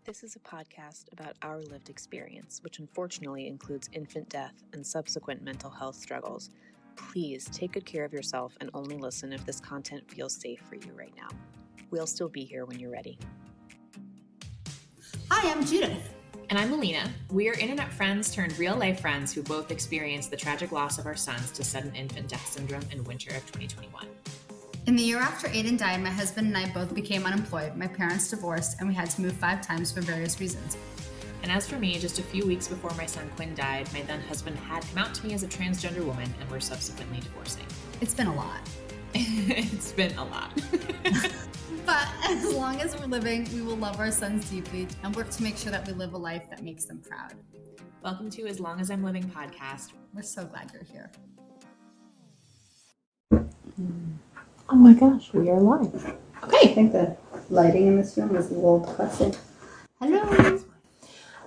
This is a podcast about our lived experience, which unfortunately includes infant death and subsequent mental health struggles. Please take good care of yourself and only listen if this content feels safe for you right now. We'll still be here when you're ready. Hi, I'm Judith. And I'm Alina. We are internet friends turned real-life friends who both experienced the tragic loss of our sons to sudden infant death syndrome in winter of 2021. In the year after Aiden died, my husband and I both became unemployed. My parents divorced, and we had to move 5 times for various reasons. And as for me, just a few weeks before my son Quinn died, my then husband had come out to me as a transgender woman and were subsequently divorcing. It's been a lot. It's been a lot. But as long as we're living, we will love our sons deeply and work to make sure that we live a life that makes them proud. Welcome to As Long As I'm Living podcast. We're so glad you're here. Oh my gosh, we are live. Okay. I think the lighting in this room is a little depressing. Hello.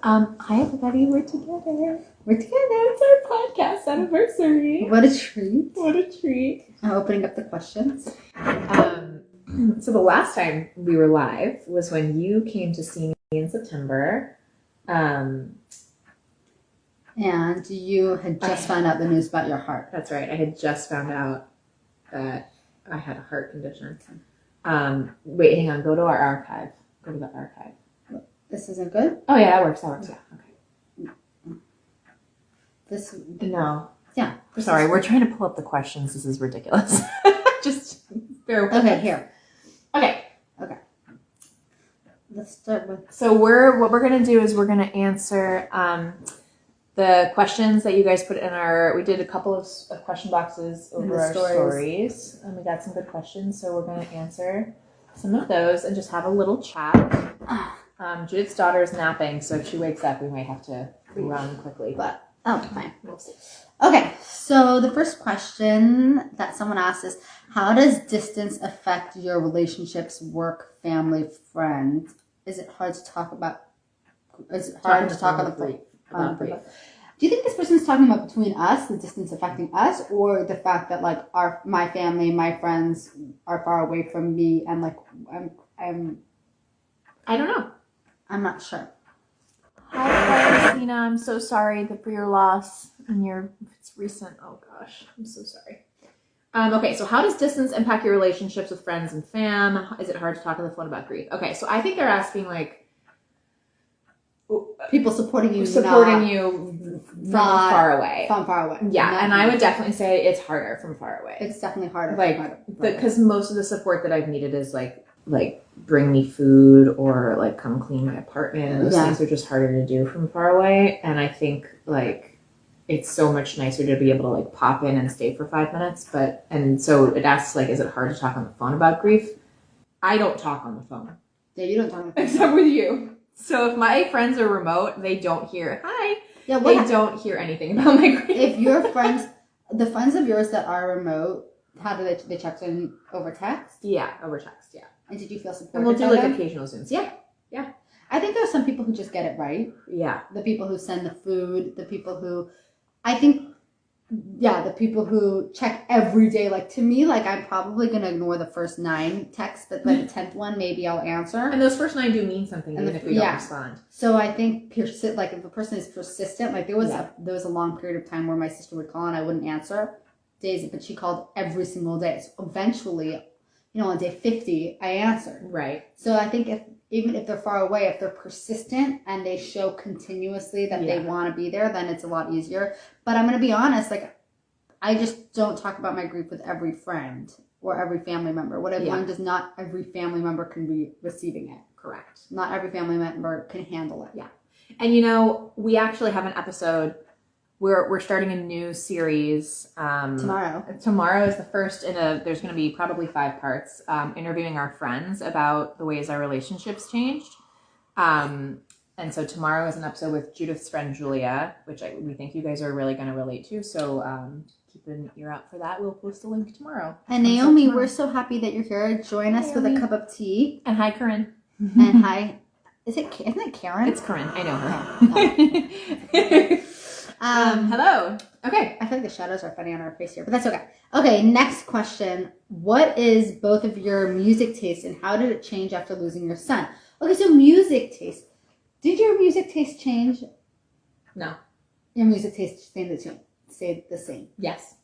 Hi everybody, we're together. It's our podcast anniversary. What a treat. What a treat. I'm opening up the questions. So the last time we were live was when you came to see me in September. And you had just found out the news about your heart. That's right. I had just found out that I had a heart condition. Wait, hang on. Go to our archive. Go to the archive. This isn't good? Oh, yeah, that works. Yeah, okay. This... No. Yeah. Sorry, we're trying to pull up the questions. This is ridiculous. Just bear with us. Okay, here. Okay. Let's start with... So what we're going to do is we're going to answer the questions that you guys put in we did a couple of question boxes over our stories. And we got some good questions. So we're going to answer some of those and just have a little chat. Judith's daughter is napping, so if she wakes up, we might have to run quickly. But fine. We'll see. Okay, so the first question that someone asked is, how does distance affect your relationships, work, family, friends? Is it hard to talk about? Is it hard to talk on the phone? Do you think this person is talking about between us, the distance affecting us, or the fact that like my family, my friends are far away from me, and like I don't know. I'm not sure. Hi, Christina. I'm so sorry for your loss and it's recent. Oh gosh, I'm so sorry. Okay, so how does distance impact your relationships with friends and fam? Is it hard to talk on the phone about grief? Okay, so I think they're asking like people supporting you from far away. From far away. Yeah, and I would definitely say it's harder from far away. It's definitely harder. Because most of the support that I've needed is like bring me food or like come clean my apartment, and those things are just harder to do from far away. And I think like it's so much nicer to be able to like pop in and stay for 5 minutes. And so it asks like, is it hard to talk on the phone about grief? I don't talk on the phone. Yeah, you don't talk on the phone. Except with you. So if my friends are remote, they don't hear hi. Yeah, they don't hear anything about my grief. If your friends, the friends of yours that are remote, how do they check in over text? Yeah, over text. Yeah. And did you feel supported? And we'll do like occasional Zooms. Yeah. I think there are some people who just get it right. Yeah. The people who send the food, the people who check every day. Like to me, like I'm probably going to ignore the first 9 texts, but by the 10th one, maybe I'll answer. And those first 9 do mean something, even if we don't respond. So I think if a person is persistent, like there was a long period of time where my sister would call and I wouldn't answer days, but she called every single day. So eventually, on day 50, I answered. Right. So I think even if they're far away, if they're persistent and they show continuously that they want to be there, then it's a lot easier. But I'm going to be honest, like I just don't talk about my grief with every friend or every family member. What I've learned is not every family member can be receiving it. Correct. Not every family member can handle it. Yeah. And we actually have an episode. We're starting a new series. Tomorrow. Tomorrow is the first there's going to be probably 5 parts, interviewing our friends about the ways our relationships changed. And so tomorrow is an episode with Judith's friend, Julia, which we think you guys are really going to relate to. So keep an ear out for that. We'll post a link tomorrow. And Naomi, we're so happy that you're here. Join us with a cup of tea. And hi, Corinne. And hi. Isn't it Karen? It's Corinne. I know her. Hello. Okay. I feel like the shadows are funny on our face here, but that's okay. Okay, next question. What is both of your music tastes and how did it change after losing your son? Okay, so music taste. Did your music taste change? No. Your music taste stayed the same? Yes.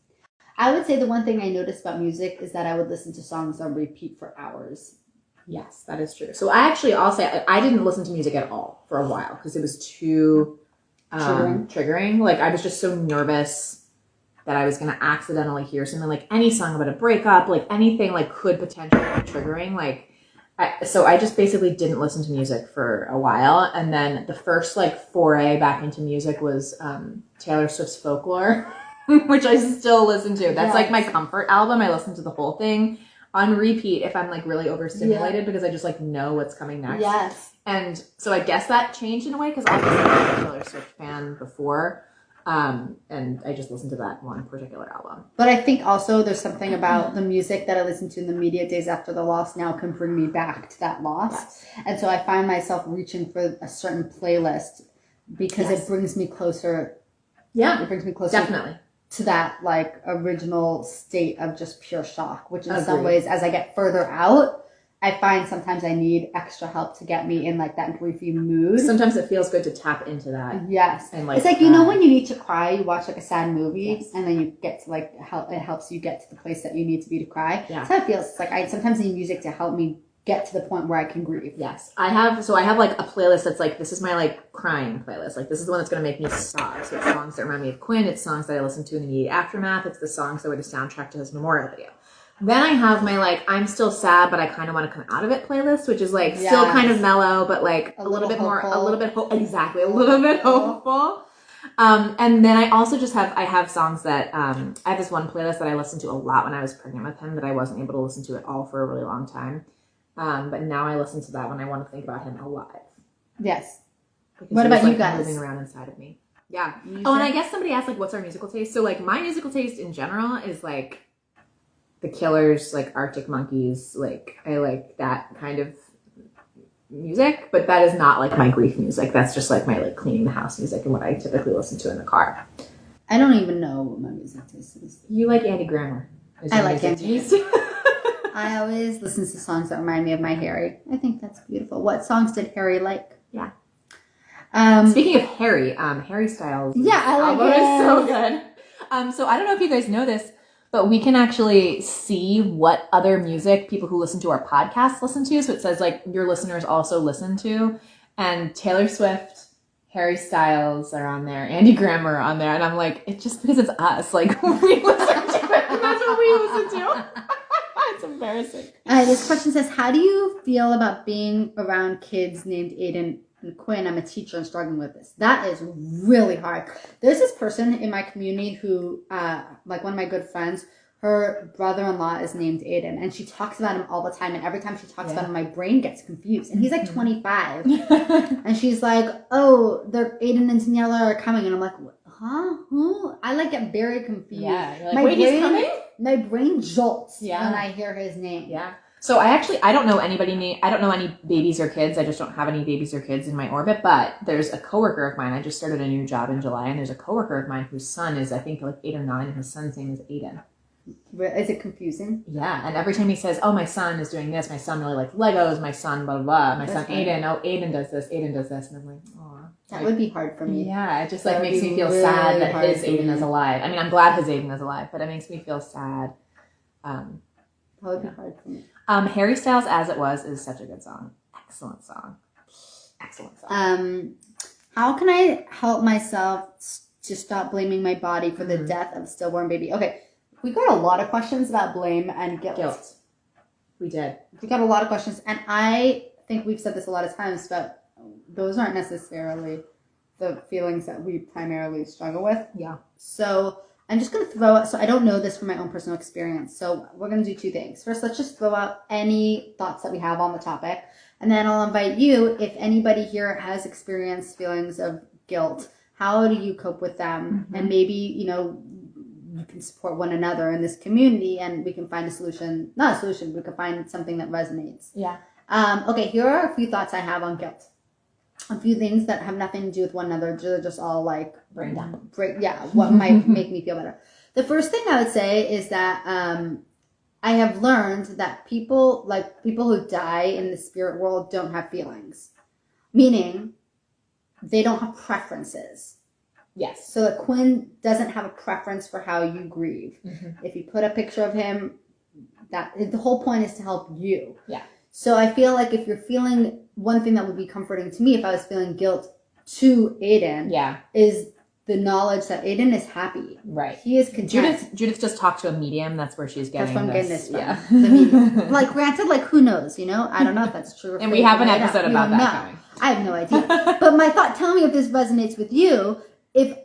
I would say the one thing I noticed about music is that I would listen to songs on repeat for hours. Yes, that is true. So I'll say I didn't listen to music at all for a while because it was too triggering. Like I was just so nervous that I was going to accidentally hear something, like any song about a breakup, like anything like could potentially be triggering. Like, so I just basically didn't listen to music for a while. And then the first like foray back into music was Taylor Swift's Folklore, which I still listen to. That's like my comfort album. I listen to the whole thing on repeat if I'm like really overstimulated because I just like know what's coming next. Yes. And so I guess that changed in a way because obviously I was a Taylor Swift fan before. And I just listened to that one particular album. But I think also there's something about the music that I listened to in the immediate days after the loss now can bring me back to that loss. Yes. And so I find myself reaching for a certain playlist because it brings me closer. Yeah. It brings me closer. Definitely. To that like original state of just pure shock, which in some ways, as I get further out, I find sometimes I need extra help to get me in like that griefy mood. Sometimes it feels good to tap into that. Yes. And like, it's like, you know, when you need to cry, you watch like a sad movie and then you get to like, it helps you get to the place that you need to be to cry. Yeah. That's how it feels. It's like I sometimes need music to help me get to the point where I can grieve. Yes. I have like a playlist that's like, this is my like crying playlist. Like this is the one that's going to make me sob. So it's songs that remind me of Quinn. It's songs that I listen to in the immediate aftermath. It's the songs that were the soundtrack to his memorial video. Then I have my like, I'm still sad, but I kind of want to come out of it playlist, which is like still kind of mellow, but like a little bit hopeful. More, a little bit hopeful. And then I also just have songs that, I have this one playlist that I listened to a lot when I was pregnant with him that I wasn't able to listen to at all for a really long time. But now I listen to that when I want to think about him alive. Yes. Because what about like you guys? Moving around inside of me. Yeah. Music? Oh, and I guess somebody asked like, what's our musical taste? So like my musical taste in general is like The Killers, like Arctic Monkeys. Like I like that kind of music, but that is not like my grief music. That's just like my like cleaning the house music and what I typically listen to in the car. I don't even know what my music taste is. You like Andy Grammer. I like Andy. I always listen to songs that remind me of my Harry. I think that's beautiful. What songs did Harry like? Yeah. Speaking of Harry, Harry Styles. Yeah, I like it. Is so good. So I don't know if you guys know this, but we can actually see what other music people who listen to our podcast listen to. So it says like your listeners also listen to, and Taylor Swift, Harry Styles are on there, Andy Grammer on there, and I'm like, it's just because it's us. Like we listen to it, and that's what we listen to. It's embarrassing. This question says, how do you feel about being around kids named Aiden and Quinn? I'm a teacher and struggling with this. That is really hard. There's this person in my community who, like one of my good friends, her brother-in-law is named Aiden, and she talks about him all the time, and every time she talks about him, my brain gets confused. And he's like 25. And she's like, oh, they're Aiden and Daniela are coming. And I'm like, huh? Who? I like get very confused. Yeah. You're like, wait, he's coming? My brain jolts when I hear his name. Yeah. So I don't know I don't know any babies or kids. I just don't have any babies or kids in my orbit, but there's a coworker of mine. I just started a new job in July, and there's a coworker of mine whose son is, I think, like 8 or 9, and his son's name is Aiden. Is it confusing? Yeah, and every time he says, oh, my son is doing this, my son really likes Legos, my son blah, blah, blah, my son Aiden, oh, Aiden does this, and I'm like, oh. That would be hard for me. Yeah, it just like makes me feel sad that his Aiden is alive. I mean, I'm glad his Aiden is alive, but it makes me feel sad. That would be hard for me. Harry Styles' As It Was is such a good song. Excellent song. How can I help myself to stop blaming my body for the death of a stillborn baby? Okay, we got a lot of questions about blame and guilt. We did. We got a lot of questions, and I think we've said this a lot of times, but those aren't necessarily the feelings that we primarily struggle with. Yeah. So I'm just going to throw out, so I don't know this from my own personal experience. So we're going to do 2 things. First, let's just throw out any thoughts that we have on the topic. And then I'll invite you, if anybody here has experienced feelings of guilt, how do you cope with them? And maybe, you can support one another in this community and we can find a solution. Not a solution, we can find something that resonates. Yeah. Okay, here are a few thoughts I have on guilt. A few things that have nothing to do with one another. They're just all like brain down. What might make me feel better. The first thing I would say is that I have learned that people who die in the spirit world don't have feelings. Meaning, they don't have preferences. Yes. So that Quinn doesn't have a preference for how you grieve. Mm-hmm. If you put a picture of him, that the whole point is to help you. Yeah. So I feel like if you're feeling, one thing that would be comforting to me if I was feeling guilt to Aiden is the knowledge that Aiden is happy. Right. He is content. Judith just talked to a medium. That's where she's getting That's where I'm getting this. this from. Yeah. The medium. Like, granted, like, who knows, you know? I don't know if that's true. And we have an episode about that coming. I have no idea. But my thought, tell me if this resonates with you. If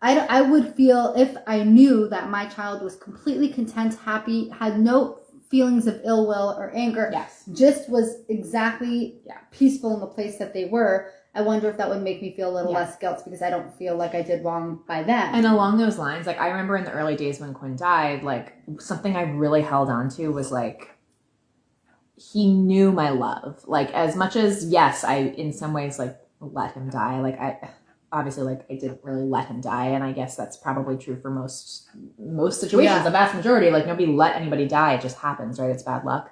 I would feel, if I knew that my child was completely content, happy, had no feelings of ill will or anger, just was exactly peaceful in the place that they were, I wonder if that would make me feel a little less guilt because I don't feel like I did wrong by them. And along those lines, like I remember in the early days when Quinn died, like something I really held on to was like, he knew my love. Like as much as, yes, I in some ways like let him die. Like obviously, like I didn't really let him die, and I guess that's probably true for most situations. The vast majority, like nobody let anybody die. It just happens, right? It's bad luck.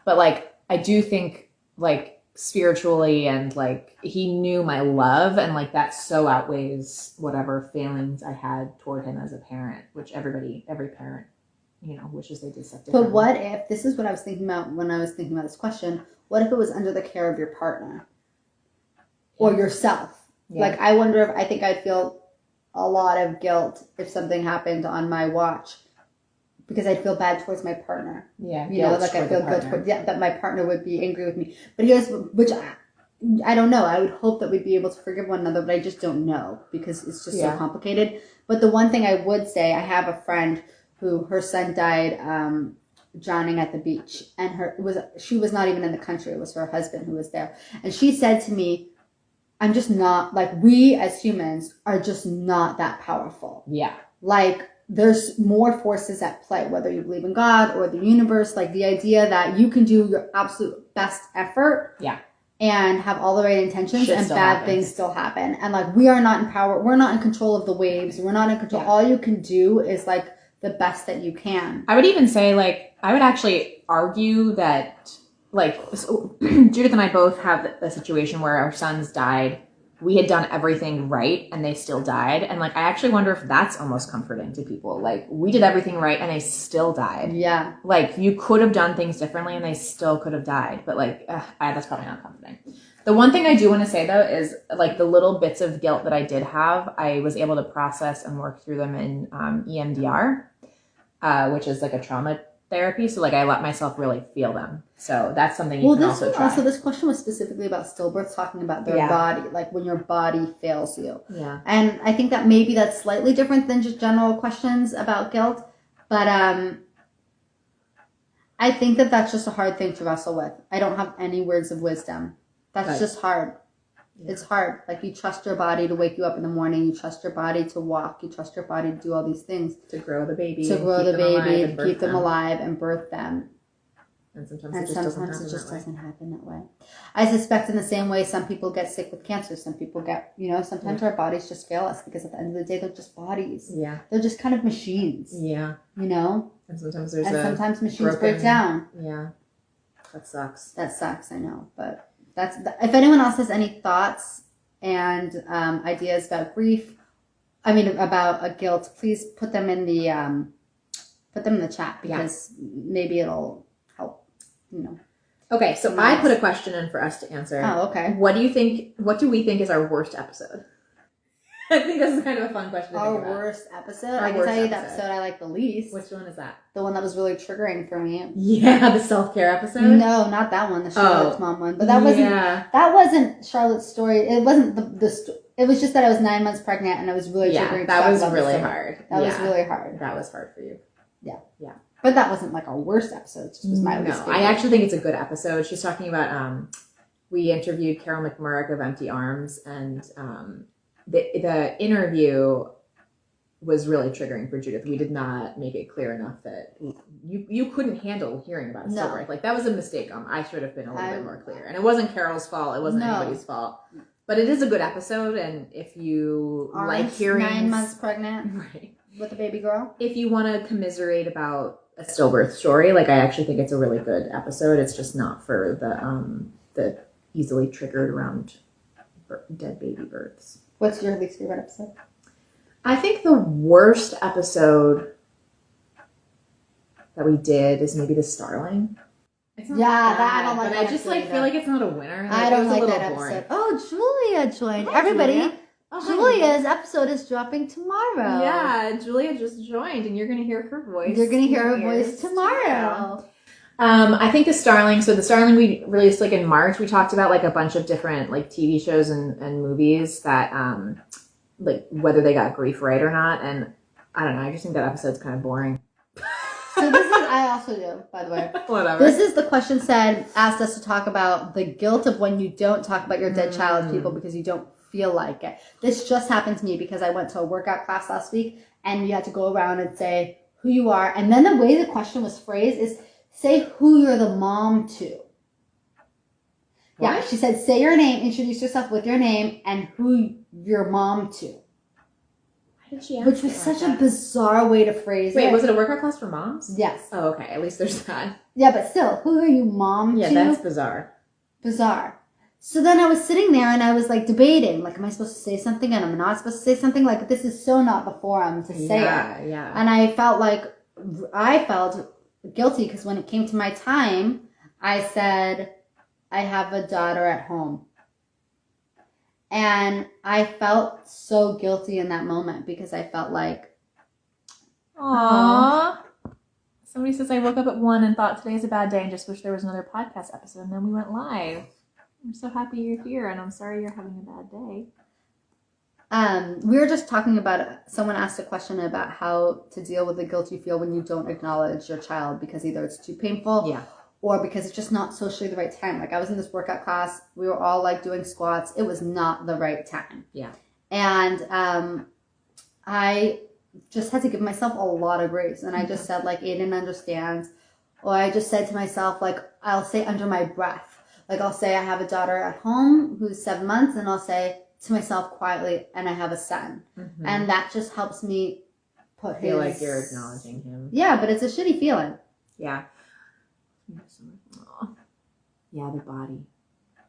But like I do think, like spiritually, and like he knew my love, and like that so outweighs whatever failings I had toward him as a parent, which every parent, you know, wishes they did stuff differently. But what if, this is what I was thinking about when I was thinking about this question, what if it was under the care of your partner or yourself? Yeah. Like, I wonder if, I think I'd feel a lot of guilt if something happened on my watch because I'd feel bad towards my partner. Yeah. You know, like I feel good towards, that my partner would be angry with me. But here's, which I don't know. I would hope that we'd be able to forgive one another, but I just don't know because it's just so complicated. But the one thing I would say, I have a friend who, her son died drowning at the beach. And she was not even in the country. It was her husband who was there. And she said to me, I'm just not, like, we as humans are just not that powerful. Yeah. Like, there's more forces at play, whether you believe in God or the universe, like the idea that you can do your absolute best effort. Yeah. And have all the right intentions and bad things still happen. And like, we are not in power. We're not in control of the waves. We're not in control. Yeah. All you can do is like the best that you can. I would even say, like, I would actually argue that, like, so Judith and I both have a situation where our sons died. We had done everything right and they still died. And like, I actually wonder if that's almost comforting to people. Like, we did everything right and they still died. Yeah. Like, you could have done things differently and they still could have died. But like, that's probably not comforting. The one thing I do want to say though is like the little bits of guilt that I did have, I was able to process and work through them in EMDR, which is like a trauma therapy. So like I let myself really feel them. So that's something you can also try. Also, this question was specifically about stillbirth, talking about their body, like when your body fails you. Yeah. And I think that maybe that's slightly different than just general questions about guilt. But I think that that's just a hard thing to wrestle with. I don't have any words of wisdom. That's just hard. Yeah. It's hard. Like, you trust your body to wake you up in the morning. You trust your body to walk. You trust your body to do all these things. To grow the baby. To grow the baby, to keep them alive and birth them. And sometimes it just doesn't happen that way. I suspect in the same way some people get sick with cancer. Some people get, sometimes our bodies just fail us because at the end of the day, they're just bodies. Yeah. They're just kind of machines. Yeah. And sometimes machines break down. Yeah. That sucks. That sucks, I know. But if anyone else has any thoughts and ideas about grief, about guilt, please put them in the chat because maybe it'll help. Okay, so I put a question in for us to answer. Oh, okay. What do we think is our worst episode? I think this is kind of a fun question to think about. Our worst episode? I can tell you the episode I like the least. Which one is that? The one that was really triggering for me. Yeah, the self-care episode? No, not that one, the Charlotte's mom one. But that wasn't Charlotte's story. It wasn't it was just that I was 9 months pregnant and I was really triggering. That was really hard. That was really hard. That was hard for you. Yeah. Yeah. But that wasn't like our worst episode. It just was my least favorite. I actually think it's a good episode. She's talking about, we interviewed Carol McMurrick of Empty Arms, and the interview was really triggering for Judith. We did not make it clear enough that you couldn't handle hearing about stillbirth. No. Like, that was a mistake. I should have been a little bit more clear. And it wasn't Carol's fault. It wasn't anybody's fault. But it is a good episode, and if you like hearing 9 months pregnant, right, with a baby girl, if you want to commiserate about a stillbirth story, like, I actually think it's a really good episode. It's just not for the easily triggered around dead baby births. What's your least favorite episode? I think the worst episode that we did is maybe the Starling. It's not I don't like but that I just episode feel like it's not a winner. I don't like it was that boring. episode. Oh, Julia joined. Hi, Everybody, Julia. Oh, hi, Julia's episode is dropping tomorrow. Yeah, Julia just joined, and you're going to hear her voice. You're going to hear her voice tomorrow. I think the Starling, we released like in March. We talked about like a bunch of different like TV shows and movies that like whether they got grief right or not. And I don't know, I just think that episode's kind of boring. So this is, I also do, by the way. Whatever. This is the question asked us to talk about the guilt of when you don't talk about your dead child to people because you don't feel like it. This just happened to me because I went to a workout class last week and you had to go around and say who you are. And then the way the question was phrased is say who you're the mom to. What? Yeah, she said say your name, introduce yourself with your name and who you're mom to. Why did she ask Which was such a bizarre way to phrase it. Wait, was it a workout class for moms? Yes. Oh, okay. At least there's that. Yeah, but still, who are you mom to? Yeah, that's bizarre. Bizarre. So then I was sitting there and I was like debating, like, am I supposed to say something and I'm not supposed to say something? Like, this is so not the forum to say it. Yeah. And I felt guilty because when it came to my time, I said, I have a daughter at home. And I felt so guilty in that moment because I felt like, aww. Somebody says I woke up at 1 and thought today's a bad day and just wish there was another podcast episode, and then we went live. I'm so happy you're here, and I'm sorry you're having a bad day. We were just talking about, someone asked a question about how to deal with the guilt you feel when you don't acknowledge your child because either it's too painful or because it's just not socially the right time. Like I was in this workout class, we were all like doing squats. It was not the right time. Yeah. And I just had to give myself a lot of grace. And I just said like, Aiden understands. Or I just said to myself, like, I'll say under my breath. Like I'll say I have a daughter at home who's 7 months and I'll say to myself quietly, and I have a son. Mm-hmm. And that just helps me feel like you're acknowledging him. Yeah, but it's a shitty feeling. Yeah. Yeah, the body.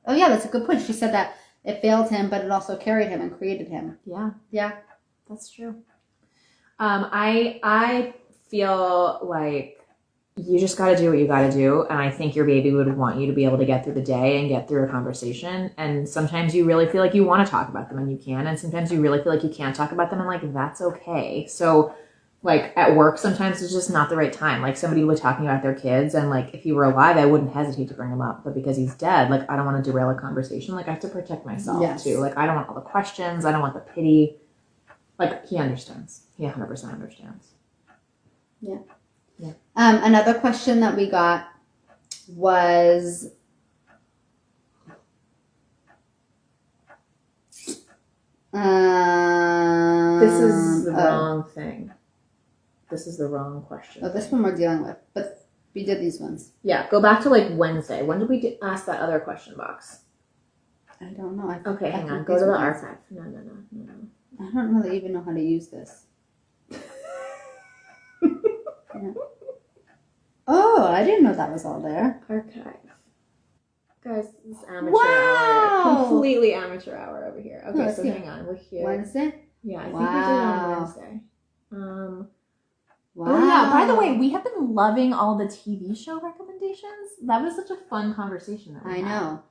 Oh yeah, that's a good point. She said that it failed him, but it also carried him and created him. Yeah. Yeah. That's true. I feel like you just got to do what you got to do. And I think your baby would want you to be able to get through the day and get through a conversation. And sometimes you really feel like you want to talk about them and you can. And sometimes you really feel like you can't talk about them and like, that's okay. So like at work, sometimes it's just not the right time. Like somebody was talking about their kids and like, if he were alive, I wouldn't hesitate to bring him up, but because he's dead, like I don't want to derail a conversation. Like I have to protect myself too. Like I don't want all the questions. I don't want the pity. Like he understands. He 100% understands. Yeah. Yeah. Another question that we got was, this is the wrong thing. This is the wrong question. Oh, this one we're dealing with, but we did these ones. Yeah, go back to like Wednesday. When did we ask that other question box? I don't know. Okay, hang on. Go to the archive. No. I don't really even know how to use this. Yeah. Oh, I didn't know that was all there. Archive. Guys, this is amateur Wow! hour. Completely amateur hour over here. Okay, Oh, so see. hang on. We're here. Wednesday? Yeah, I think we did it on Wednesday. Wow. Oh yeah, by the way, we have been loving all the TV show recommendations. That was such a fun conversation that we had. know.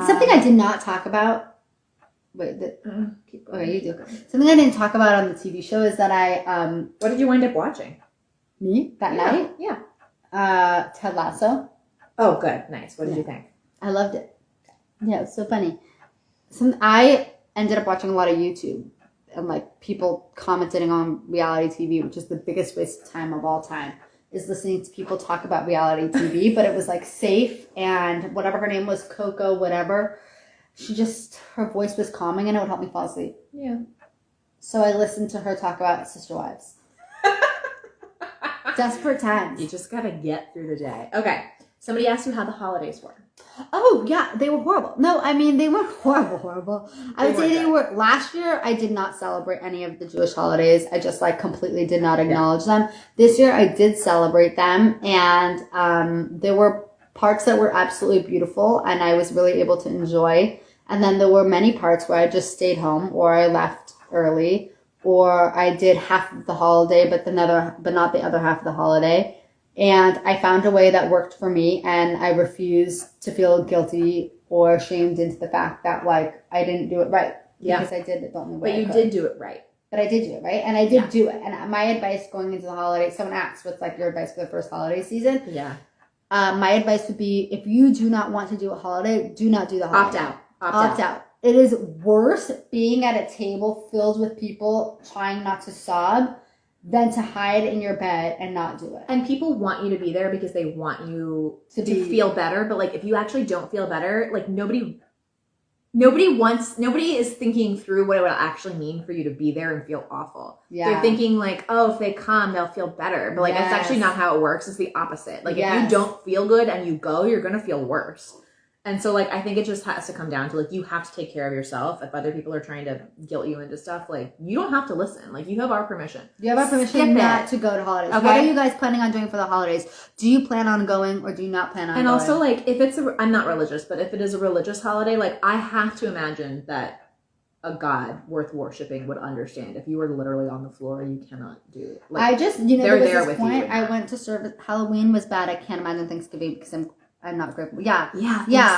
Something I did not talk about. Wait, keep going. okay, you do. Something I didn't talk about on the TV show is that I What did you wind up watching? Me? That night? Yeah. Ted Lasso. Oh, good. Nice. What did you think? I loved it. Yeah, it was so funny. I ended up watching a lot of YouTube and like people commenting on reality TV, which is the biggest waste of time of all time, is listening to people talk about reality TV. But it was like safe, and whatever her name was, Coco, whatever. Her voice was calming and it would help me fall asleep. Yeah. So I listened to her talk about Sister Wives. Desperate times. You just gotta get through the day. Okay. Somebody asked you how the holidays were. Oh, yeah, they were horrible. No, I mean, they weren't horrible. I would say they were, last year, I did not celebrate any of the Jewish holidays. I just, like, completely did not acknowledge them. This year, I did celebrate them, and there were parts that were absolutely beautiful, and I was really able to enjoy. And then there were many parts where I just stayed home or I left early or I did half of the holiday but not the other half of the holiday. And I found a way that worked for me, and I refused to feel guilty or shamed into the fact that, like, I didn't do it right. Because I did it the only way. But you did do it right. But I did do it right, and I did do it. And my advice going into the holiday, someone asked, what's, like, your advice for the first holiday season? Yeah. My advice would be, if you do not want to do a holiday, do not do the holiday. Opt out. It is worse being at a table filled with people trying not to sob than to hide in your bed and not do it. And people want you to be there because they want you to feel better. But, like, if you actually don't feel better, like, nobody is thinking through what it would actually mean for you to be there and feel awful. Yeah. They're thinking, like, oh, if they come, they'll feel better. But, like, that's actually not how it works. It's the opposite. Like, if you don't feel good and you go, you're going to feel worse. And so, like, I think it just has to come down to, like, you have to take care of yourself. If other people are trying to guilt you into stuff, like, you don't have to listen. Like, you have our permission. You have our permission not to go to holidays. Okay? What are you guys planning on doing for the holidays? Do you plan on going or do you not plan on going? And also, like, if it's I'm not religious, but if it is a religious holiday, like, I have to imagine that a God worth worshiping would understand. If you were literally on the floor, you cannot do it. Like, there was this point I went to service. Halloween was bad. I can't imagine Thanksgiving because I'm not grateful. Yeah.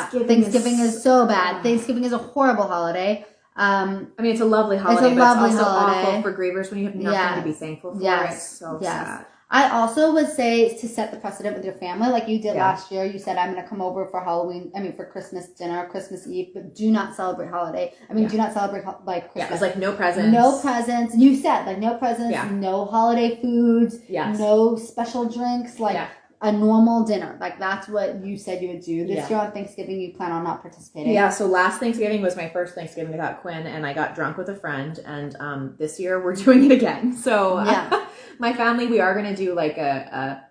Thanksgiving is so bad. Thanksgiving is a horrible holiday. I mean, it's a lovely holiday, but it's also awful for grievers when you have nothing to be thankful for. It's so sad. I also would say to set the precedent with your family, like you did last year. You said, I'm going to come over for for Christmas dinner, Christmas Eve, but do not celebrate holiday. do not celebrate, like, Christmas. Yeah, it's like no presents. No presents. You said, like, no presents, no holiday foods, no special drinks, like, a normal dinner. Like, that's what you said you would do. This year on Thanksgiving, you plan on not participating. Yeah, so last Thanksgiving was my first Thanksgiving without Quinn, and I got drunk with a friend, and this year we're doing it again. So my family, we are going to do, like, a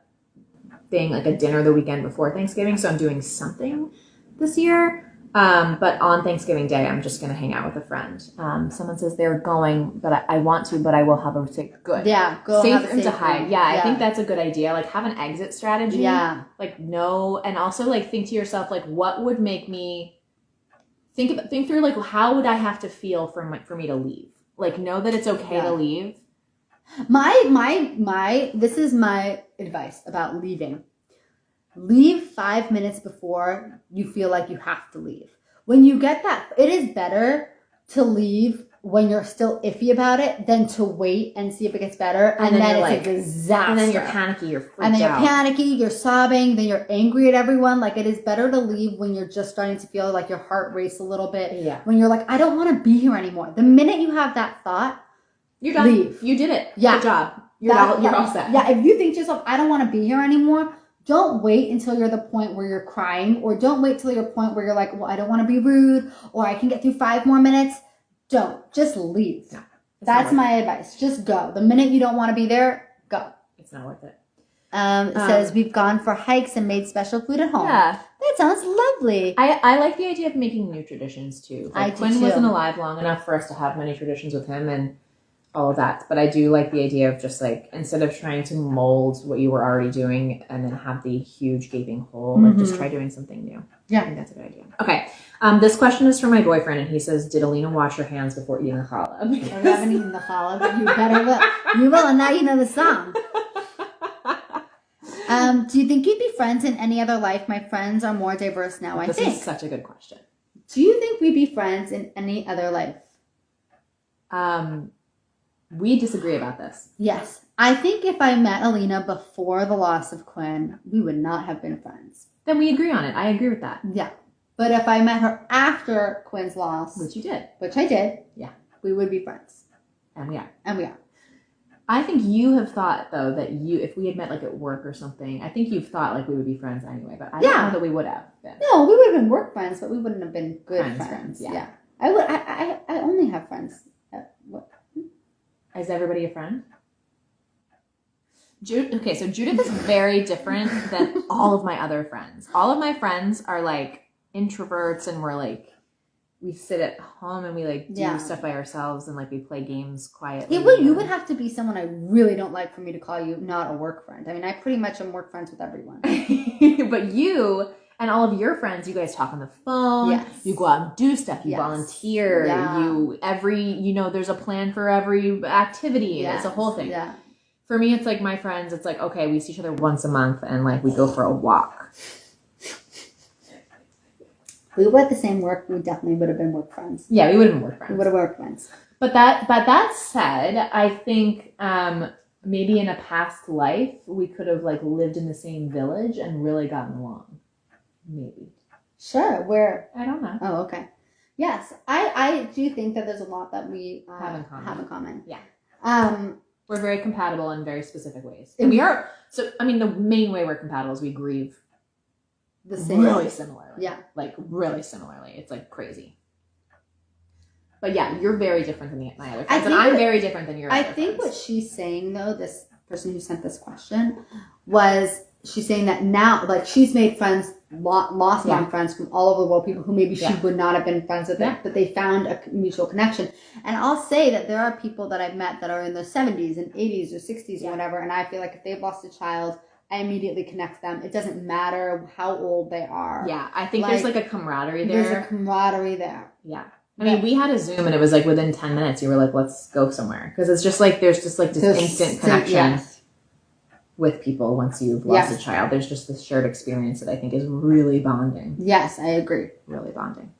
thing, like a dinner the weekend before Thanksgiving, so I'm doing something this year. But on Thanksgiving Day, I'm just going to hang out with a friend. Someone says they're going, but I want to, but I will have a safe. Good. Yeah, go safe room to hide. Yeah, I think that's a good idea. Like, have an exit strategy. Yeah. Like, no, and also, like, think to yourself, like, what would make me think through, like, how would I have to feel for me to leave? Like, know that it's okay to leave. This is my advice about leaving. Leave 5 minutes before you feel like you have to leave. When you get that, it is better to leave when you're still iffy about it than to wait and see if it gets better. And then it's like a disaster. And then you're panicky, you're freaked out. And then you're panicky, you're sobbing, then you're angry at everyone. Like, it is better to leave when you're just starting to feel like your heart race a little bit. Yeah. When you're like, I don't want to be here anymore. The minute you have that thought, you're done. Leave. You did it. Yeah. Good job. You're all set. Yeah, if you think to yourself, I don't want to be here anymore, don't wait until you're the point where you're crying, or don't wait till you're point where you're like, well, I don't want to be rude, or I can get through 5 more minutes. Don't. Just leave. No, that's my advice. Just go. The minute you don't want to be there, go. It's not worth it. It says, we've gone for hikes and made special food at home. Yeah. That sounds lovely. I like the idea of making new traditions, too. Like, Quinn wasn't alive long enough for us to have many traditions with him, and all of that. But I do like the idea of just, like, instead of trying to mold what you were already doing and then have the huge gaping hole, like, just try doing something new. Yeah. I think that's a good idea. Okay. This question is from my boyfriend, and he says, did Alina wash her hands before eating the challah? We haven't eaten the challah, but you better will. You will, and now you know the song. Do you think you'd be friends in any other life? My friends are more diverse now, I think. This is such a good question. Do you think we'd be friends in any other life? We disagree about this. Yes. I think if I met Alina before the loss of Quinn, we would not have been friends. Then we agree on it. I agree with that. Yeah. But if I met her after Quinn's loss... Which you did. Which I did. Yeah. We would be friends. And we are. And we are. I think you have thought, though, that if we had met, like, at work or something, I think you've thought, like, we would be friends anyway. But I don't know that we would have been. No, we would have been work friends, but we wouldn't have been good friends. Yeah. I only have friends. Is everybody a friend? Okay, so Judith is very different than all of my other friends. All of my friends are, like, introverts, and we're, like, we sit at home and we, like, do stuff by ourselves, and, like, we play games quietly. Yeah, well, you would have to be someone I really don't like for me to call you not a work friend. I mean, I pretty much am work friends with everyone. But you And all of your friends, you guys talk on the phone. Yes. You go out and do stuff. You volunteer. Yeah. There's a plan for every activity. Yes. It's a whole thing. Yeah. For me, it's like my friends, it's like, okay, we see each other once a month and like we go for a walk. If we were at the same work, we definitely would have been work friends. Yeah, we would have been work friends. We would have work friends. But that said, I think maybe in a past life we could have like lived in the same village and really gotten along. Maybe. Sure. Where? I don't know. Oh, okay. Yes, I do think that there's a lot that we have in common. Yeah. We're very compatible in very specific ways, and we are. So, I mean, the main way we're compatible is we grieve the same, really similarly. Yeah, like really similarly. It's like crazy. But yeah, you're very different than my other friends, and I'm very different than your. I think what she's saying though, this person who sent this question, was she's saying that now, like she's made friends, lost among friends from all over the world, people who maybe she would not have been friends with, but they found a mutual connection. And I'll say that there are people that I've met that are in their 70s and 80s or 60s or whatever, and I feel like if they've lost a child, I immediately connect them. It doesn't matter how old they are. Yeah, I think there's like a camaraderie there. There's a camaraderie there. Yeah. I mean, we had a Zoom and it was like within 10 minutes you were like, let's go somewhere. Because it's just like, there's just like this instant connection with people once you've lost a child. There's just this shared experience that I think is really bonding. Yes, I agree. Really bonding.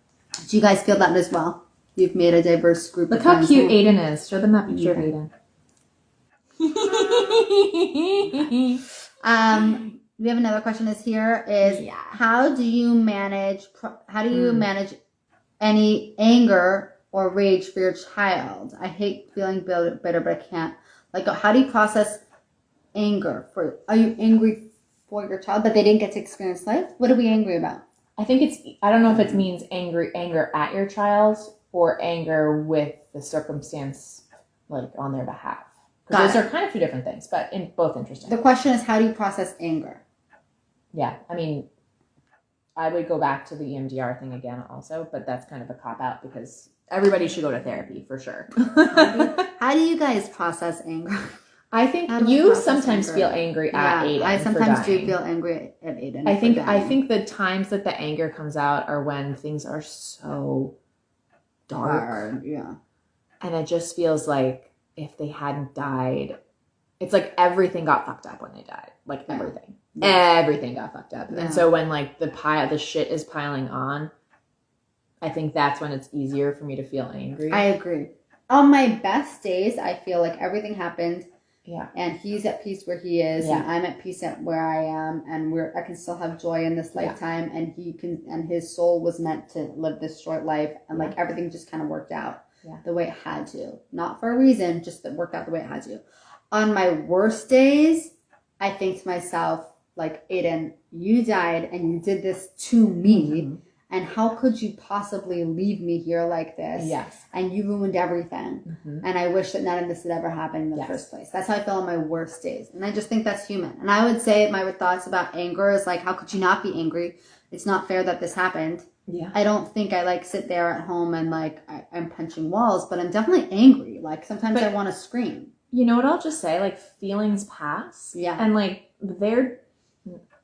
Do you guys feel that as well? You've made a diverse group Look of how friends. cute Aiden is. Show them that picture of Aiden. We have another question how do you manage any anger or rage for your child? I hate feeling bitter, but I can't. Like, how do you process anger? Are you angry for your child that they didn't get to experience life? What are we angry about? I think I don't know if it means anger at your child or anger with the circumstance, like on their behalf. Because those are kind of two different things, but both interesting. The question is, how do you process anger? Yeah, I mean, I would go back to the EMDR thing again also, but that's kind of a cop-out because everybody should go to therapy for sure. How do you guys process anger? I think you sometimes feel angry at Aiden. I sometimes do feel angry at Aiden. I think the times that the anger comes out are when things are so dark. Yeah. And it just feels like if they hadn't died, it's like everything got fucked up when they died. Like everything. Yeah. Everything got fucked up. Yeah. And so when like the shit is piling on, I think that's when it's easier for me to feel angry. I agree. On my best days, I feel like everything happened. Yeah. And he's at peace where he is, and I'm at peace at where I am, and I can still have joy in this lifetime, and and his soul was meant to live this short life, and like everything just kind of worked out the way it had to. Not for a reason, just that worked out the way it had to. On my worst days, I think to myself, like, Aiden, you died and you did this to me, and how could you possibly leave me here like this? Yes. And you ruined everything. And I wish that none of this had ever happened in the first place. That's how I feel on my worst days. And I just think that's human. And I would say my thoughts about anger is like, how could you not be angry? It's not fair that this happened. Yeah. I don't think I like sit there at home and like I'm punching walls, but I'm definitely angry. Like sometimes I want to scream. You know what I'll just say? Like feelings pass. Yeah. And like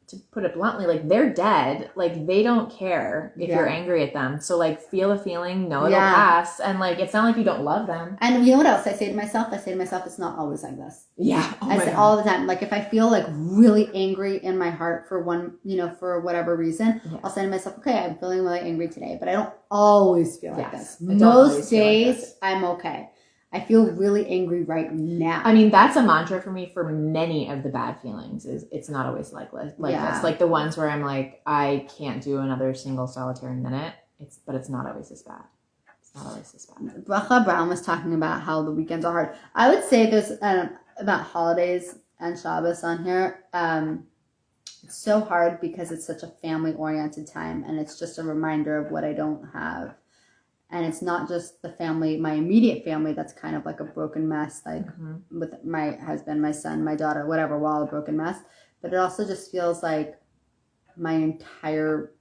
to put it bluntly, like they're dead. Like they don't care if you're angry at them. So like feel the feeling, know it'll pass. And like it's not like you don't love them. And you know what else I say to myself? I say to myself, it's not always like this. Yeah. I say all the time. Like if I feel like really angry in my heart for for whatever reason, I'll say to myself, okay, I'm feeling really angry today, but I don't always feel like this. Most days I'm okay. I feel really angry right now. I mean, that's a mantra for me for many of the bad feelings is it's not always like this. Like the ones where I'm like, I can't do another single solitary minute. But it's not always this bad. It's not always this bad. Bracha Brown was talking about how the weekends are hard. I would say there's about holidays and Shabbos on here. It's so hard because it's such a family-oriented time, and it's just a reminder of what I don't have. And it's not just the family, my immediate family, that's kind of like a broken mess, like with my husband, my son, my daughter, whatever, we're all a broken mess. But it also just feels like my entire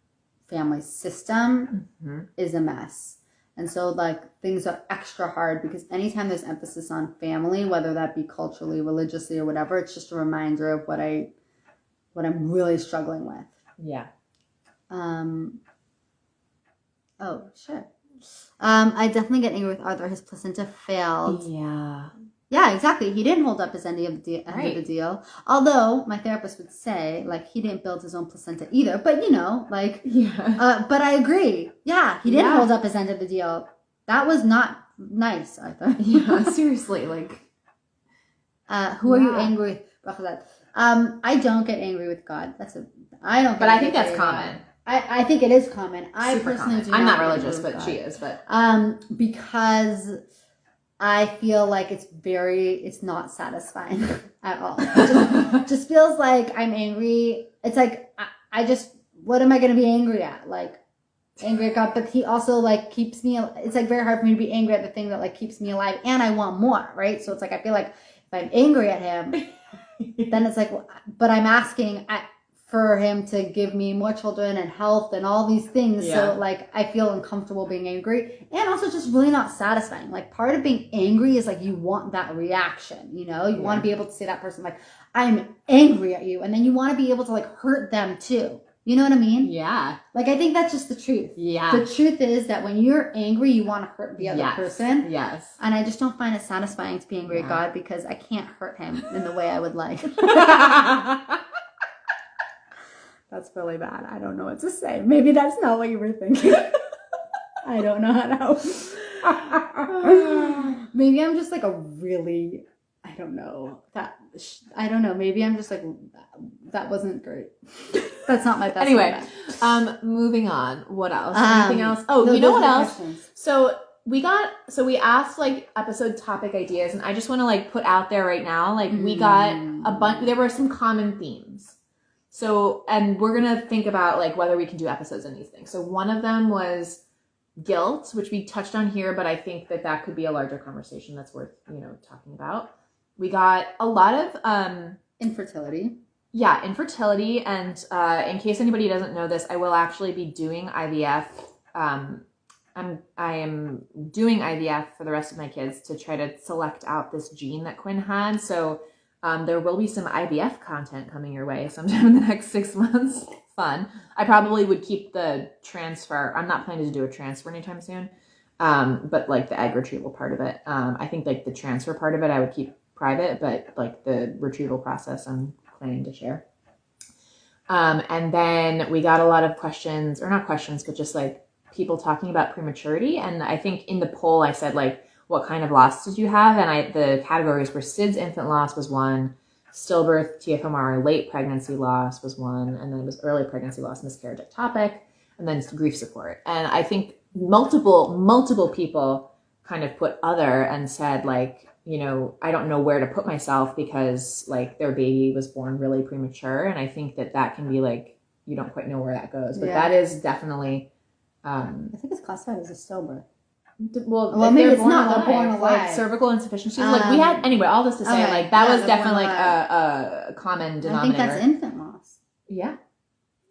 family system is a mess. And so like things are extra hard because anytime there's emphasis on family, whether that be culturally, religiously, or whatever, it's just a reminder of what I'm really struggling with. Yeah. Oh, sure. I definitely get angry with Arthur. His placenta failed. Yeah. Yeah, exactly. He didn't hold up his end of the deal. Although my therapist would say, like, he didn't build his own placenta either. But, you know, like, but I agree. Yeah, he didn't hold up his end of the deal. That was not nice, Arthur. Yeah, seriously. Like, who are you angry with? I don't get angry with God. I don't. But I think that's common. I think it is common. I personally do. I'm not religious, but she is. But because I feel like it's not satisfying at all. It just feels like I'm angry. It's like what am I going to be angry at? Like, angry at God, but he also like keeps me. It's like very hard for me to be angry at the thing that like keeps me alive, and I want more, right? So it's like I feel like if I'm angry at him, then it's like, but I'm asking for him to give me more children and health and all these things. Yeah. So like I feel uncomfortable being angry, and also just really not satisfying. Like part of being angry is like you want that reaction, you know? You want to be able to say to that person like, I'm angry at you, and then you want to be able to like hurt them too. You know what I mean? Yeah. Like I think that's just the truth. Yeah. The truth is that when you're angry, you want to hurt the other person. Yes. And I just don't find it satisfying to be angry at God because I can't hurt him in the way I would like. That's really bad. I don't know what to say. Maybe that's not what you were thinking. I don't know how to. Maybe I'm just like I don't know. Maybe I'm just like, that wasn't great. That's not my best. Anyway, moving on. What else? Anything else? Oh, you know what else? Questions. So we asked like episode topic ideas, and I just want to like put out there right now, like we got a bunch. There were some common themes. So, and we're going to think about like whether we can do episodes on these things. So one of them was guilt, which we touched on here, but I think that could be a larger conversation that's worth, talking about. We got a lot of, infertility. Yeah, infertility. And, in case anybody doesn't know this, I will actually be doing IVF. I am doing IVF for the rest of my kids to try to select out this gene that Quinn had. So, there will be some IVF content coming your way sometime in the next 6 months. Fun. I probably would keep the transfer. I'm not planning to do a transfer anytime soon. But like the egg retrieval part of it. I think like the transfer part of it, I would keep private, but like the retrieval process, I'm planning to share. And then we got a lot of questions, or not questions, but just like people talking about prematurity. And I think in the poll, I said like, what kind of loss did you have? And the categories were SIDS infant loss was one, stillbirth, TFMR, late pregnancy loss was one, and then it was early pregnancy loss, miscarriage, ectopic, and then grief support. And I think multiple people kind of put other and said like, I don't know where to put myself because like their baby was born really premature. And I think that can be like, you don't quite know where that goes, but that is definitely, I think it's classified as a stillbirth. Well, maybe it's not. They're born alive. Like cervical insufficiency. Like we had anyway. All this to say, like that was definitely like a common denominator. I think that's infant loss. Yeah,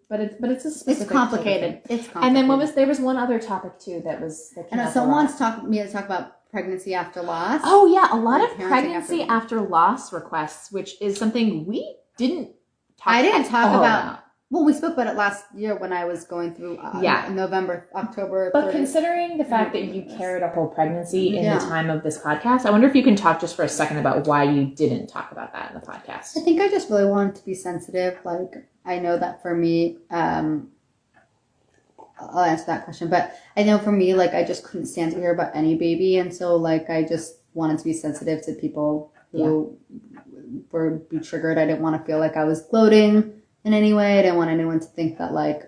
but it's a specific. It's complicated. And then there was one other topic too that was. And someone wants me to talk about pregnancy after loss. Oh yeah, a lot of pregnancy after loss requests, which is something we didn't. I didn't talk about. Well, we spoke about it last year when I was going through November, October. But considering the fact that you carried a whole pregnancy in the time of this podcast, I wonder if you can talk just for a second about why you didn't talk about that in the podcast. I think I just really wanted to be sensitive. Like, I know that for me, I'll answer that question. But I know for me, like, I just couldn't stand to hear about any baby. And so, like, I just wanted to be sensitive to people who would be triggered. I didn't want to feel like I was gloating in any way. I didn't want anyone to think that, like,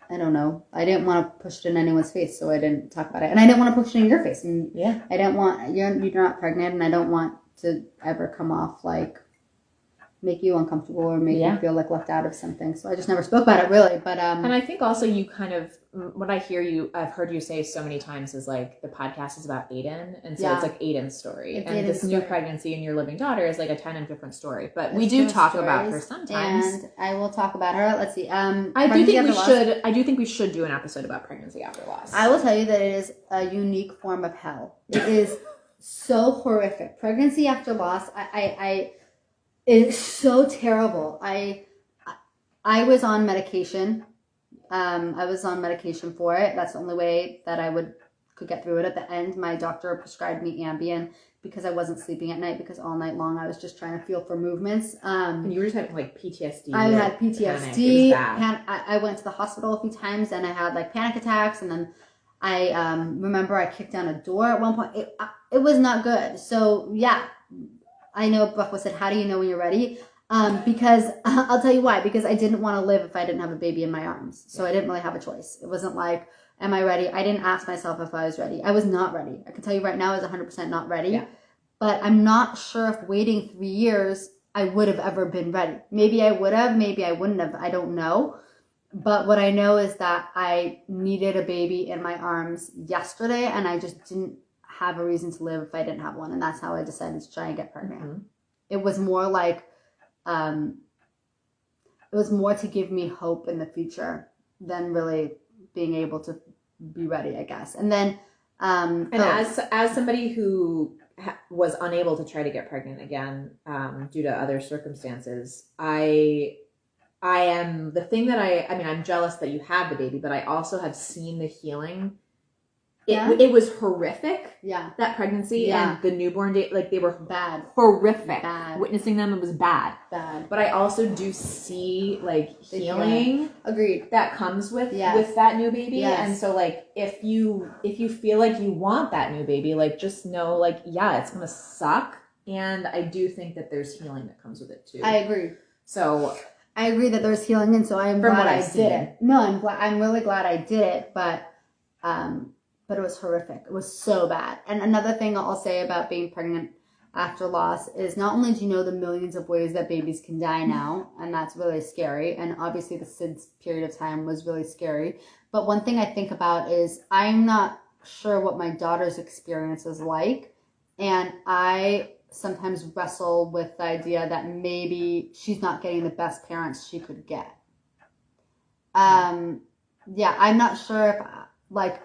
I don't know. I didn't want to push it in anyone's face, so I didn't talk about it. And I didn't want to push it in your face. And I didn't want, you're not pregnant, and I don't want to ever come off like make you uncomfortable or make you feel like left out of something. So I just never spoke about it really. But and I think also you kind of, what I've heard you say so many times is like the podcast is about Aiden, and so it's like Aiden's story, and Aiden's this new pregnancy and your living daughter is like a kind of different story. But we do talk about her sometimes, and I will talk about her. Let's see. I do think we should do an episode about pregnancy after loss. I will tell you that it is a unique form of hell. It is so horrific. Pregnancy after loss. It's so terrible. I was on medication I was on medication for it. That's the only way that I could get through it. At the end, my doctor prescribed me Ambien because I wasn't sleeping at night, because all night long I was just trying to feel for movements. And you were just having like PTSD. I had PTSD. Panic. I went to the hospital a few times and I had like panic attacks. And then I remember I kicked down a door at one point. It was not good. So yeah, I know Buck said, how do you know when you're ready? Because I'll tell you why. Because I didn't want to live if I didn't have a baby in my arms. So I didn't really have a choice. It wasn't like, am I ready? I didn't ask myself if I was ready. I was not ready. I can tell you right now I was 100% not ready. Yeah. But I'm not sure if waiting 3 years, I would have ever been ready. Maybe I would have, maybe I wouldn't have. I don't know. But what I know is that I needed a baby in my arms yesterday, and I just didn't have a reason to live if I didn't have one. And that's how I decided to try and get pregnant. Mm-hmm. It was more like, it was more to give me hope in the future than really being able to be ready, I guess. And then, as somebody who was unable to try to get pregnant again due to other circumstances, I am the thing that I mean, I'm jealous that you have the baby, but I also have seen the healing. It was horrific. Yeah. That pregnancy and the newborn day, like they were bad. Horrific. Bad. Witnessing them, it was bad. Bad. But I also do see like healing. Agreed. That comes with that new baby. Yes. And so like if you feel like you want that new baby, like just know like, yeah, it's gonna suck. And I do think that there's healing that comes with it too. I agree. So I agree that there's healing, and so I'm glad I did it. No, I'm really glad I did it, but it was horrific. It was so bad. And another thing I'll say about being pregnant after loss is not only do you know the millions of ways that babies can die now, and that's really scary, and obviously the SIDS period of time was really scary, but one thing I think about is I'm not sure what my daughter's experience is like, and I sometimes wrestle with the idea that maybe she's not getting the best parents she could get. I'm not sure if, like,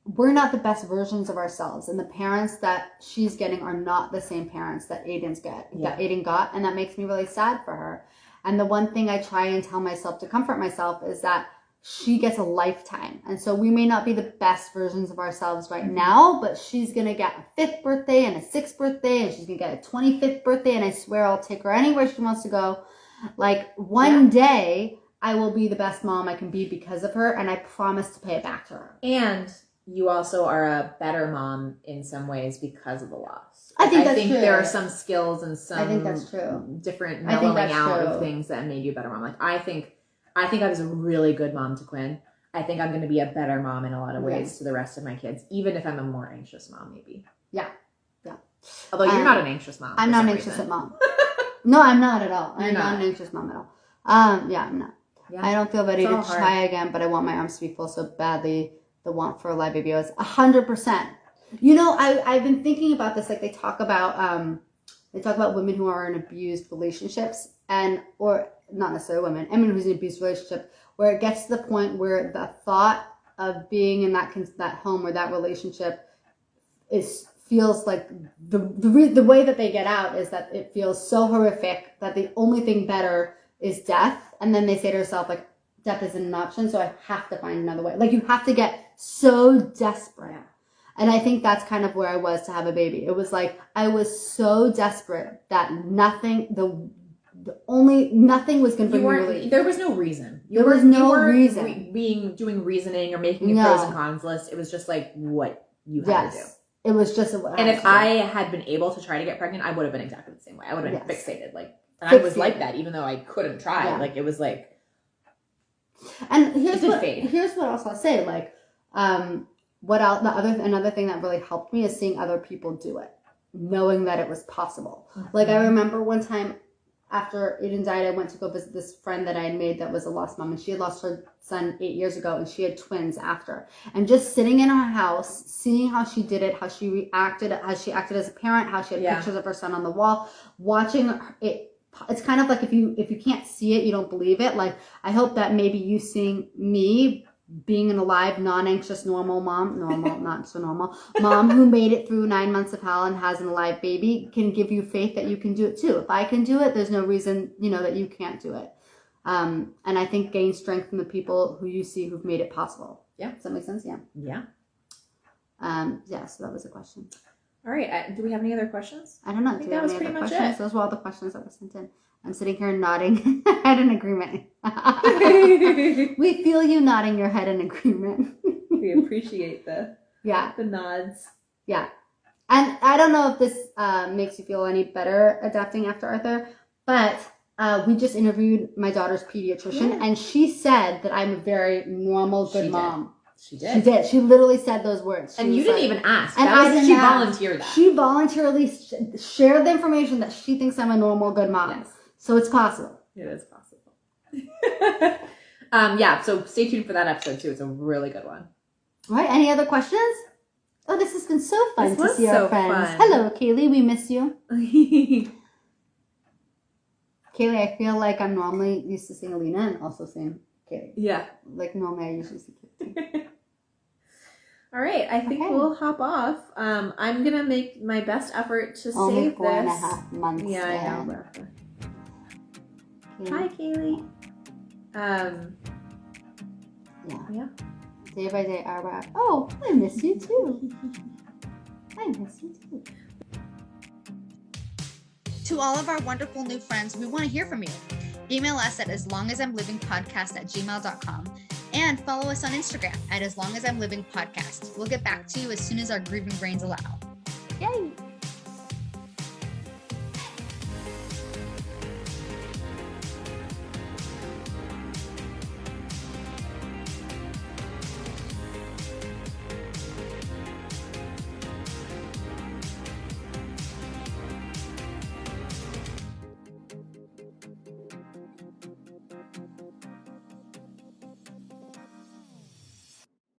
we're not the best versions of ourselves, and the parents that she's getting are not the same parents that Aiden got, and that makes me really sad for her. And the one thing I try and tell myself to comfort myself is that she gets a lifetime, and so we may not be the best versions of ourselves right now, but she's gonna get a 5th birthday and a 6th birthday, and she's gonna get a 25th birthday, and I swear I'll take her anywhere she wants to go. Like one day I will be the best mom I can be because of her, and I promise to pay it back to her. And you also are a better mom in some ways because of the loss. I think true. There are some skills and some I think that's true. Different mellowing out of things that made you a better mom. Like I think I was a really good mom to Quinn. I think I'm going to be a better mom in a lot of ways to the rest of my kids, even if I'm a more anxious mom, maybe. Yeah. Although you're not an anxious mom. I'm not an anxious mom. No, I'm not at all. I'm not an anxious mom at all. I'm not. Yeah. I don't feel ready to try again, but I want my arms to be full so badly. The want for a live baby was 100%. You know, I've been thinking about this. Like they talk about women who are in abused relationships, or not necessarily women, I mean who's in an abused relationship, where it gets to the point where the thought of being in that home or that relationship feels like the way that they get out is that it feels so horrific that the only thing better is death, and then they say to herself like, death isn't an option, so I have to find another way. Like you have to get so desperate. And I think that's kind of where I was to have a baby. It was like I was so desperate that nothing was going to bring me relief. There was no reason. There was no reason. Doing reasoning or making a pros and cons list. It was just like what you had to do. It was just and if I had been able to try to get pregnant, I would have been exactly the same way. I would have been fixated. I was like that, even though I couldn't try. Yeah. Like it was like. And here's what else I'll say. Like, another thing that really helped me is seeing other people do it, knowing that it was possible. Mm-hmm. Like I remember one time after Aiden died, I went to go visit this friend that I had made that was a lost mom, and she had lost her son 8 years ago, and she had twins after. And just sitting in her house, seeing how she did it, how she acted as a parent, how she had pictures of her son on the wall, watching it. It's kind of like if you can't see it, you don't believe it. Like I hope that maybe you seeing me being an alive, non-anxious, not so normal mom who made it through 9 months of hell and has an alive baby can give you faith that you can do it too. If I can do it, there's no reason, that you can't do it. And I think gain strength from the people who you see who've made it possible. Yeah. Does that make sense? Yeah. Yeah. So that was a question. All right. Do we have any other questions? I don't know. I think that was pretty much it. Those were all the questions that were sent in. I'm sitting here nodding head in agreement. We feel you nodding your head in agreement. We appreciate the nods. Yeah. And I don't know if this makes you feel any better adapting after Arthur, but we just interviewed my daughter's pediatrician, and she said that I'm a very normal, good mom. She did. She did. She literally said those words. And you didn't even ask. And I didn't ask. Volunteered that. She voluntarily shared the information that she thinks I'm a normal, good mom. Yes. So it's possible. It is possible. So stay tuned for that episode too. It's a really good one. All right. Any other questions? Oh, this has been so fun to see our friends. Fun. Hello, Kaylee. We miss you. Kaylee, I feel like I'm normally used to seeing Alina and also seeing Kaylee. Yeah. Like normally I usually see Kaylee. All right. I think we'll hop off. I'm going to make my best effort to Only save 4.5 months. Yeah, I know. Hi, Kaylee. Yeah. Day by day, hour by hour. Oh, I miss you too. I miss you too. To all of our wonderful new friends, we want to hear from you. Email us at aslongasimlivingpodcast@gmail.com and follow us on Instagram at aslongasimlivingpodcast. We'll get back to you as soon as our grieving brains allow. Yay!